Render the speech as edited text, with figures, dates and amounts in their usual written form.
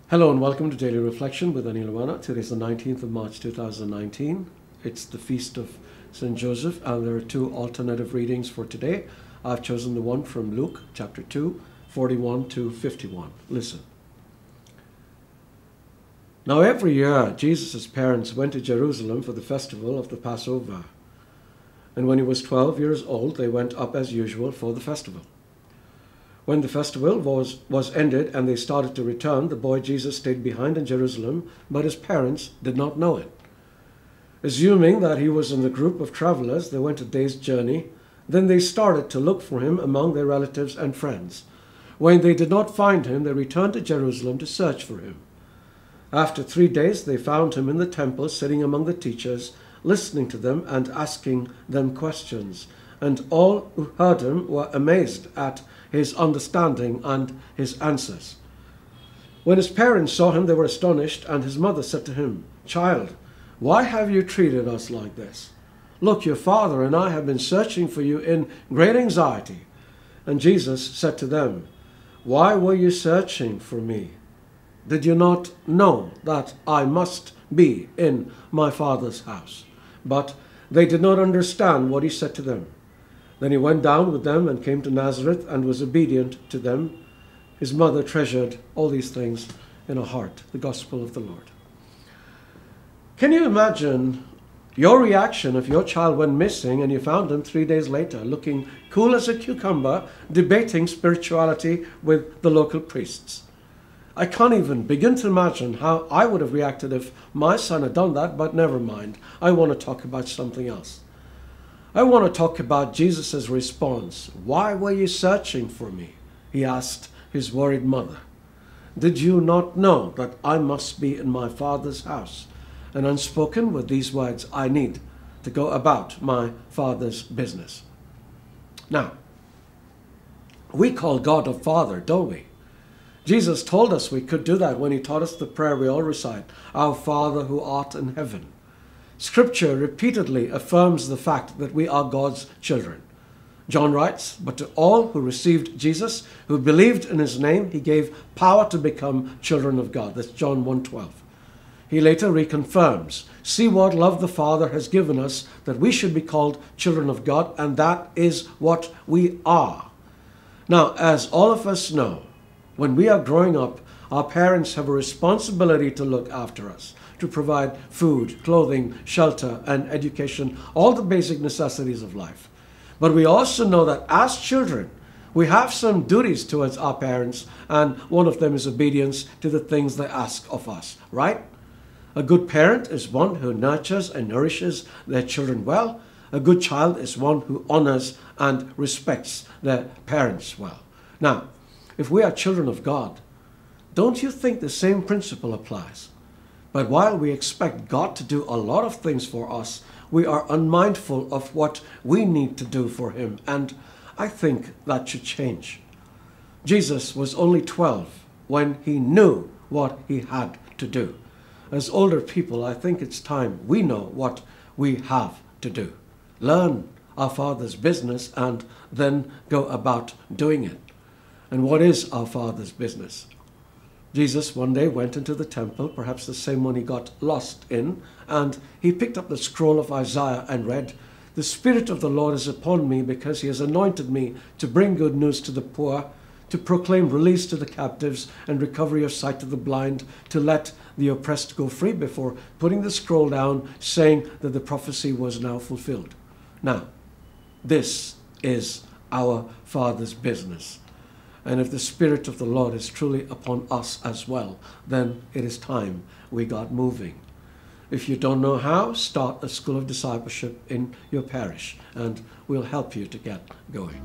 Hello and welcome to Daily Reflection with Aneel Aranha. Today is the 19th of March 2019. It's the Feast of St. Joseph, and there are two alternative readings for today. I've chosen the one from Luke chapter 2, 41 to 51. Listen. Now every year Jesus' parents went to Jerusalem for the festival of the Passover. And when he was 12 years old, they went up as usual for the festival. When the festival was ended and they started to return, the boy Jesus stayed behind in Jerusalem, but his parents did not know it. Assuming that he was in the group of travelers, they went a day's journey. Then they started to look for him among their relatives and friends. When they did not find him, they returned to Jerusalem to search for him. After 3 days, they found him in the temple, sitting among the teachers, listening to them and asking them questions. And all who heard him were amazed at his understanding and his answers. When his parents saw him, they were astonished, and his mother said to him, "Child, why have you treated us like this? Look, your father and I have been searching for you in great anxiety." And Jesus said to them, "Why were you searching for me? Did you not know that I must be in my Father's house?" But they did not understand what he said to them. Then he went down with them and came to Nazareth and was obedient to them. His mother treasured all these things in her heart. The Gospel of the Lord. Can you imagine your reaction if your child went missing and you found him 3 days later, looking cool as a cucumber, debating spirituality with the local priests? I can't even begin to imagine how I would have reacted if my son had done that, but never mind. I want to talk about something else. I want to talk about Jesus' response. "Why were you searching for me?" he asked his worried mother. "Did you not know that I must be in my Father's house?" And unspoken with these words, "I need to go about my Father's business." Now, we call God a Father, don't we? Jesus told us we could do that when he taught us the prayer we all recite, "Our Father who art in heaven." Scripture repeatedly affirms the fact that we are God's children. John writes, "But to all who received Jesus, who believed in his name, he gave power to become children of God." That's John 1:12. He later reconfirms, "See what love the Father has given us, that we should be called children of God, and that is what we are." Now, as all of us know, when we are growing up, our parents have a responsibility to look after us, to provide food, clothing, shelter, and education, all the basic necessities of life. But we also know that as children, we have some duties towards our parents, and one of them is obedience to the things they ask of us, right? A good parent is one who nurtures and nourishes their children well. A good child is one who honors and respects their parents well. Now, if we are children of God, don't you think the same principle applies? But while we expect God to do a lot of things for us, we are unmindful of what we need to do for him, and I think that should change. Jesus was only 12 when he knew what he had to do. As older people, I think it's time we know what we have to do. Learn our Father's business and then go about doing it. And what is our Father's business? Jesus one day went into the temple, perhaps the same one he got lost in, and he picked up the scroll of Isaiah and read, "The Spirit of the Lord is upon me, because he has anointed me to bring good news to the poor, to proclaim release to the captives and recovery of sight to the blind, to let the oppressed go free," before putting the scroll down, saying that the prophecy was now fulfilled. Now, this is our Father's business. And if the Spirit of the Lord is truly upon us as well, then it is time we got moving. If you don't know how, start a school of discipleship in your parish, and we'll help you to get going.